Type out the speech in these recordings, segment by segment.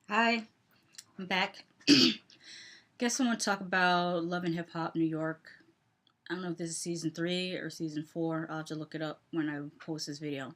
Hi, I'm back. Guess I want to talk about Love and Hip Hop New York. I don't know if this is season 3 or season 4. I'll have to look it up when I post this video.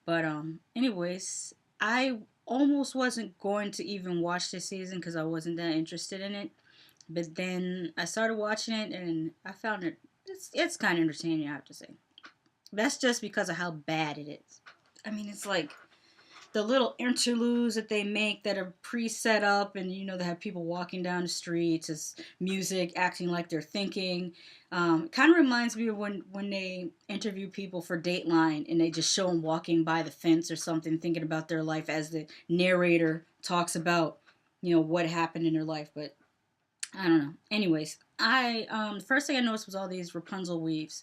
But anyways, I almost wasn't going to even watch this season because I wasn't that interested in it. But then I started watching it and I found it's kind of entertaining, I have to say. That's just because of how bad it is. I mean, it's like the little interludes that they make that are pre-set up, and they have people walking down the streets as music acting like they're thinking. Kind of reminds me of when they interview people for Dateline and they just show them walking by the fence or something, thinking about their life as the narrator talks about what happened in their life. But I don't know. Anyways, I the first thing I noticed was all these Rapunzel weaves.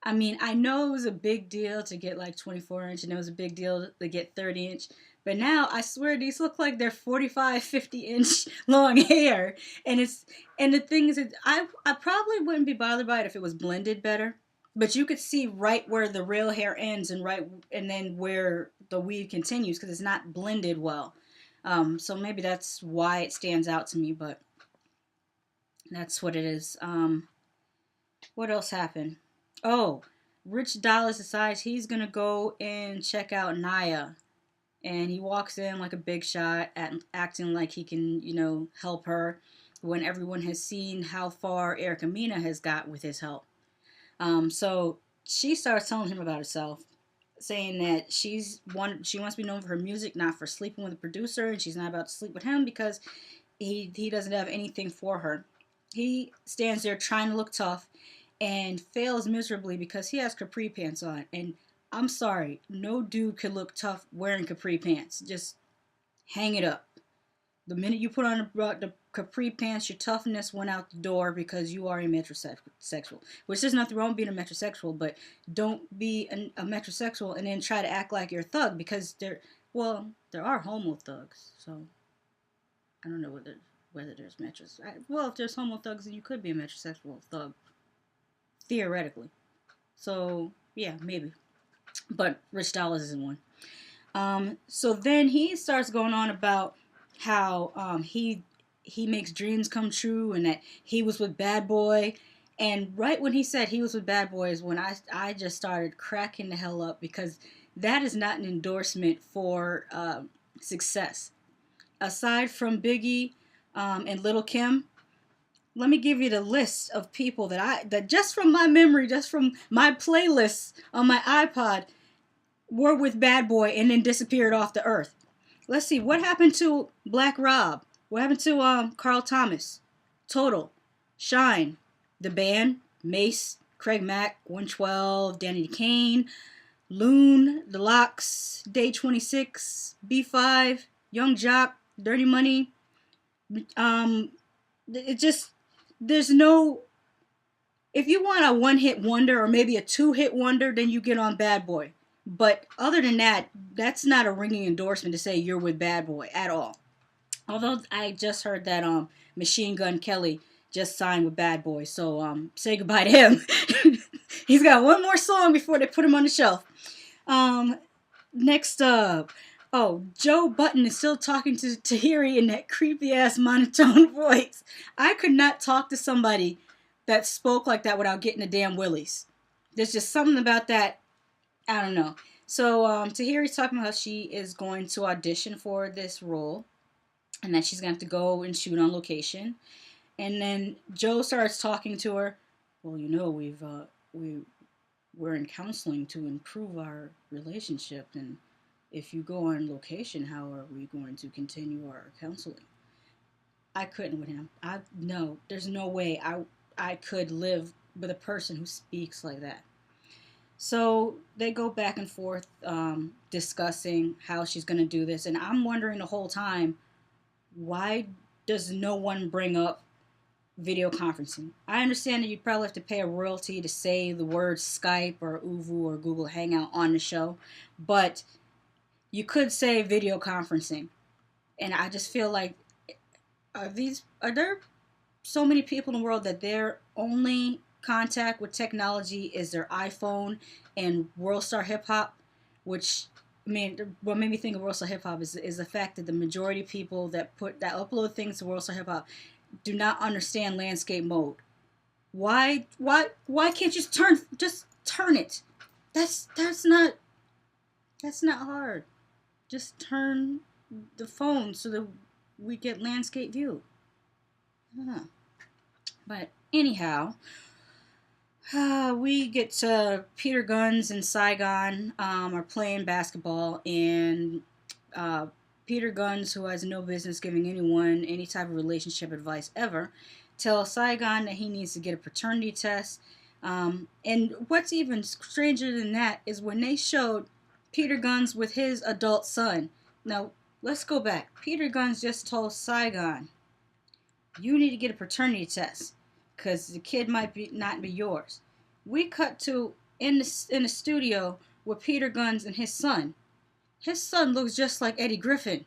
I mean, I know it was a big deal to get like 24-inch and it was a big deal to get 30-inch. But now I swear these look like they're 45, 50-inch long hair. And the thing is, I probably wouldn't be bothered by it if it was blended better. But you could see right where the real hair ends and then where the weave continues because it's not blended well. So maybe that's why it stands out to me, but that's what it is. What else happened? Oh, Rich Dallas decides he's gonna go and check out Naya, and he walks in like a big shot, acting like he can, help her. When everyone has seen how far Erica Mena has got with his help, so she starts telling him about herself, saying that she wants to be known for her music, not for sleeping with a producer, and she's not about to sleep with him because he doesn't have anything for her. He stands there trying to look tough and fails miserably because he has capri pants on. And I'm sorry, no dude could look tough wearing capri pants. Just hang it up. The minute you put on the capri pants, your toughness went out the door because you are a metrosexual. Which there's nothing wrong with being a metrosexual, but don't be a metrosexual and then try to act like you're a thug because there are homo thugs. So I don't know whether there's metros. Well, if there's homo thugs, then you could be a metrosexual thug theoretically. So yeah, maybe. But Rich Dollars isn't one. So then he starts going on about how he makes dreams come true and that he was with Bad Boy. And right when he said he was with Bad Boy is when I just started cracking the hell up because that is not an endorsement for success. Aside from Biggie and Little Kim, let me give you the list of people that just from my memory, just from my playlists on my iPod, were with Bad Boy and then disappeared off the earth. Let's see what happened to Black Rob. What happened to Carl Thomas, Total, Shine, The Band, Mace, Craig Mack, 112, Danny Kane, Loon, The Locks, Day 26, B5, Young Jock, Dirty Money. It just there's no, if you want a one hit wonder or maybe a 2-hit wonder, then you get on Bad Boy. But other than that, that's not a ringing endorsement to say you're with Bad Boy at all. Although I just heard that Machine Gun Kelly just signed with Bad Boy, so say goodbye to him. He's got one more song before they put him on the shelf. Next up, oh, Joe Button is still talking to Tahiri in that creepy ass monotone voice. I could not talk to somebody that spoke like that without getting the damn willies. There's just something about that. I don't know. So Tahiri's talking about how she is going to audition for this role and that she's going to have to go and shoot on location. And then Joe starts talking to her. Well, we're in counseling to improve our relationship, and if you go on location, how are we going to continue our counseling? I couldn't with him. No, there's no way I could live with a person who speaks like that. So they go back and forth discussing how she's going to do this, and I'm wondering the whole time, why does no one bring up video conferencing? I understand that you probably have to pay a royalty to say the words Skype or Uvu or Google Hangout on the show, but you could say video conferencing. And I just feel like, are there so many people in the world that their only contact with technology is their iPhone and World Star Hip Hop, which I mean, what made me think of World Star Hip Hop is the fact that the majority of people that upload things to World Star Hip Hop do not understand landscape mode. Why can't you just turn it? That's that's not hard. Just turn the phone so that we get landscape view. Huh. But anyhow, we get to Peter Guns and Saigon are playing basketball, and Peter Guns, who has no business giving anyone any type of relationship advice ever, tells Saigon that he needs to get a paternity test. And what's even stranger than that is when they showed Peter Guns with his adult son. Now, let's go back. Peter Guns just told Saigon, you need to get a paternity test because the kid might not be yours. We cut to in the studio with Peter Guns and his son. His son looks just like Eddie Griffin.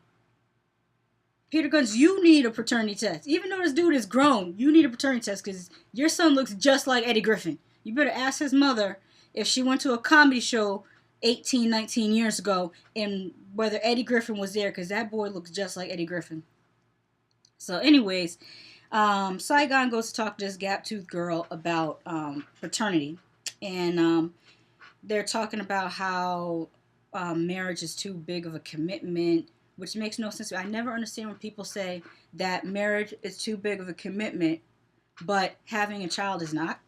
Peter Guns, you need a paternity test. Even though this dude is grown, you need a paternity test because your son looks just like Eddie Griffin. You better ask his mother if she went to a comedy show 18, 19 years ago and whether Eddie Griffin was there because that boy looks just like Eddie Griffin. So anyways, Saigon goes to talk to this gap-toothed girl about paternity. And they're talking about how marriage is too big of a commitment, which makes no sense. I never understand when people say that marriage is too big of a commitment, but having a child is not.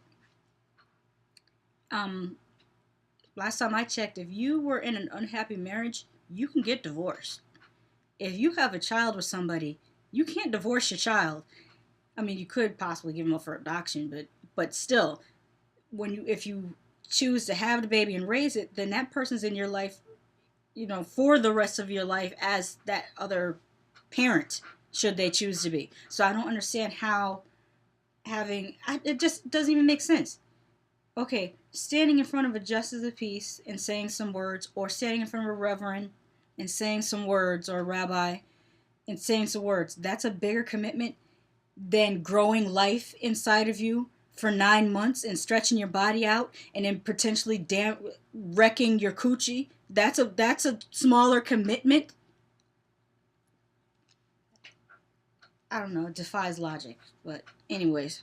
Last time I checked, if you were in an unhappy marriage, you can get divorced. If you have a child with somebody, you can't divorce your child. I mean, you could possibly give them up for adoption, but still, if you choose to have the baby and raise it, then that person's in your life, for the rest of your life as that other parent, should they choose to be. So I don't understand how it just doesn't even make sense. Okay, standing in front of a justice of the peace and saying some words, or standing in front of a reverend and saying some words, or a rabbi and saying some words, that's a bigger commitment than growing life inside of you for 9 months and stretching your body out and then potentially wrecking your coochie. That's a smaller commitment. I don't know, it defies logic. But anyways.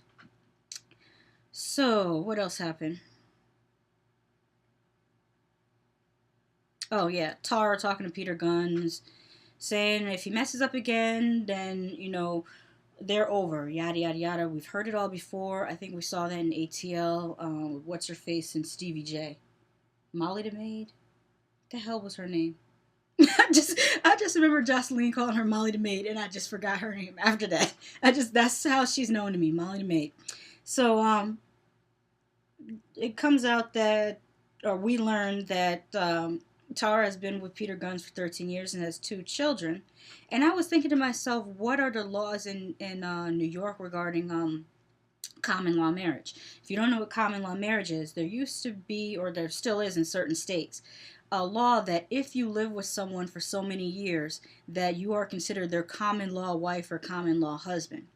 So, what else happened? Oh yeah, Tara talking to Peter Guns, saying if he messes up again, then, they're over, yada yada yada. We've heard it all before. I think we saw that in ATL. What's her face and Stevie J, Molly the Maid. The hell was her name? I just remember Jocelyn calling her Molly the Maid, and I just forgot her name after that. That's how she's known to me, Molly the Maid. So it comes out that, or we learned that Tara has been with Peter Guns for 13 years and has 2 children. And I was thinking to myself, what are the laws in New York regarding common law marriage? If you don't know what common law marriage is, there used to be, or there still is in certain states, a law that if you live with someone for so many years, that you are considered their common law wife or common law husband.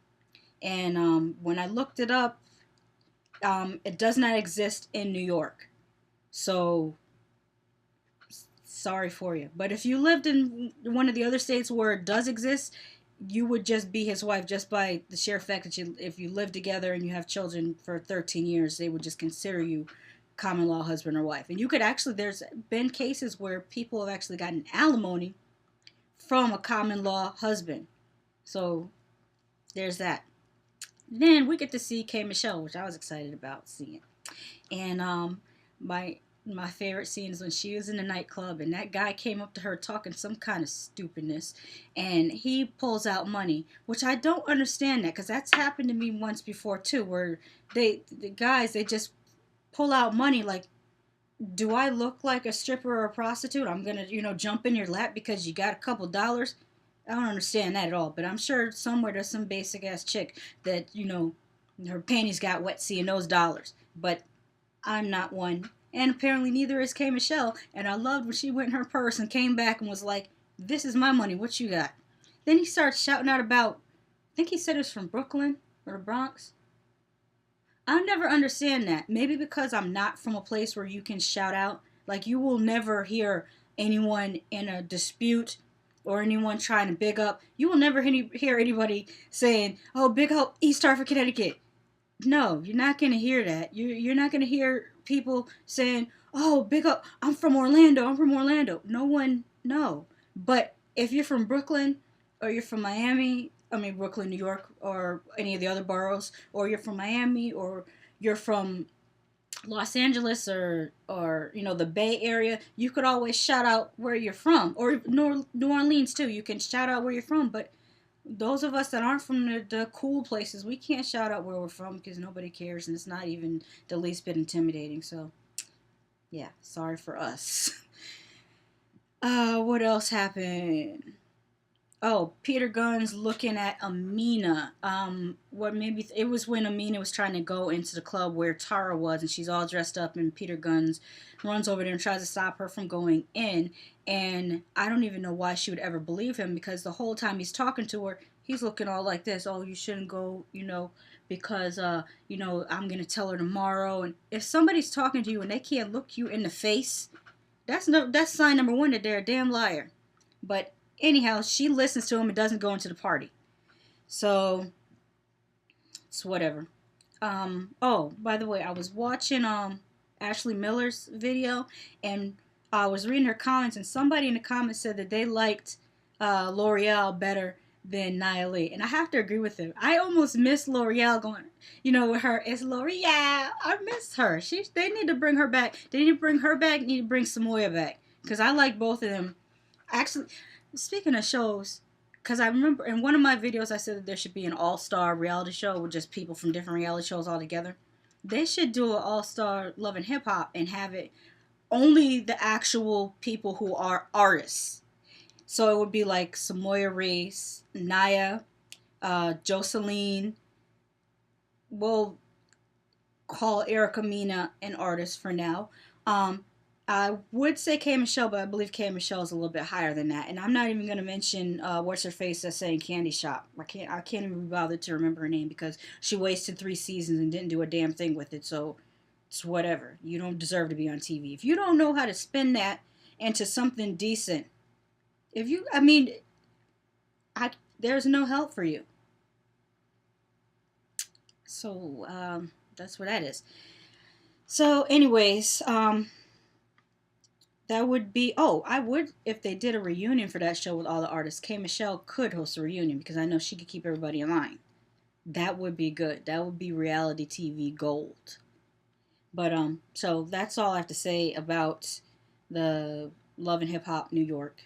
And when I looked it up, it does not exist in New York. So sorry for you. But if you lived in one of the other states where it does exist, you would just be his wife just by the sheer fact that if you live together and you have children for 13 years, they would just consider you common law husband or wife. And you could actually, there's been cases where people have actually gotten alimony from a common law husband. So there's that. Then we get to see K. Michelle, which I was excited about seeing. And my favorite scene is when she was in the nightclub and that guy came up to her talking some kind of stupidness, and he pulls out money, which I don't understand that, because that's happened to me once before too, where the guys just pull out money. Like, do I look like a stripper or a prostitute? I'm gonna jump in your lap because you got a couple dollars. I don't understand that at all. But I'm sure somewhere there's some basic ass chick that her panties got wet seeing those dollars. But I'm not one. And apparently neither is K. Michelle. And I loved when she went in her purse and came back and was like, this is my money. What you got? Then he starts shouting out about, I think he said it was from Brooklyn or the Bronx. I'll never understand that. Maybe because I'm not from a place where you can shout out. Like, you will never hear anyone in a dispute or anyone trying to big up. You will never hear anybody saying, "Oh, big up East Hartford, Connecticut." No, you're not gonna hear that. You're not gonna hear people saying, "Oh, big up, I'm from Orlando. I'm from Orlando." No one, no. But if you're from Brooklyn or you're from Miami, I mean Brooklyn, New York, or any of the other boroughs, or you're from Miami, or you're from Los Angeles or the Bay Area, you could always shout out where you're from, or New Orleans too. You can shout out where you're from, but those of us that aren't from the cool places, we can't shout out where we're from because nobody cares, and it's not even the least bit intimidating. So, yeah, sorry for us. What else happened? Oh, Peter Gunn's looking at Amina. What maybe it was when Amina was trying to go into the club where Tara was, and she's all dressed up, and Peter Guns runs over there and tries to stop her from going in. And I don't even know why she would ever believe him, because the whole time he's talking to her, he's looking all like this. Oh, you shouldn't go, because I'm gonna tell her tomorrow. And if somebody's talking to you and they can't look you in the face, that's sign number one that they're a damn liar. But anyhow, she listens to him and doesn't go into the party. So it's whatever. Oh, by the way, I was watching Ashley Miller's video, and I was reading her comments, and somebody in the comments said that they liked L'Oreal better than Nia Lee. And I have to agree with them. I almost miss L'Oreal going, with her, it's L'Oreal. I miss her. They need to bring her back. They need to bring her back, need to bring Samoya back. Because I like both of them. Actually, speaking of shows, because I remember in one of my videos I said that there should be an all-star reality show with just people from different reality shows all together. They should do an all-star Love and Hip Hop and have it only the actual people who are artists. So it would be like Samoya Reese, Naya, Jocelyn. We'll call Erica Mina an artist for now. I would say K. Michelle, but I believe K. Michelle is a little bit higher than that. And I'm not even going to mention what's her face that's saying Candy Shop. I can't even be bothered to remember her name because she wasted 3 seasons and didn't do a damn thing with it. So it's whatever. You don't deserve to be on TV. If you don't know how to spin that into something decent, there's no help for you. So that's what that is. So anyways, that would be, if they did a reunion for that show with all the artists, K. Michelle could host a reunion because I know she could keep everybody in line. That would be good. That would be reality TV gold. But, so that's all I have to say about the Love and Hip Hop New York.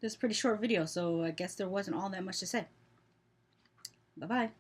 This is a pretty short video, so I guess there wasn't all that much to say. Bye-bye.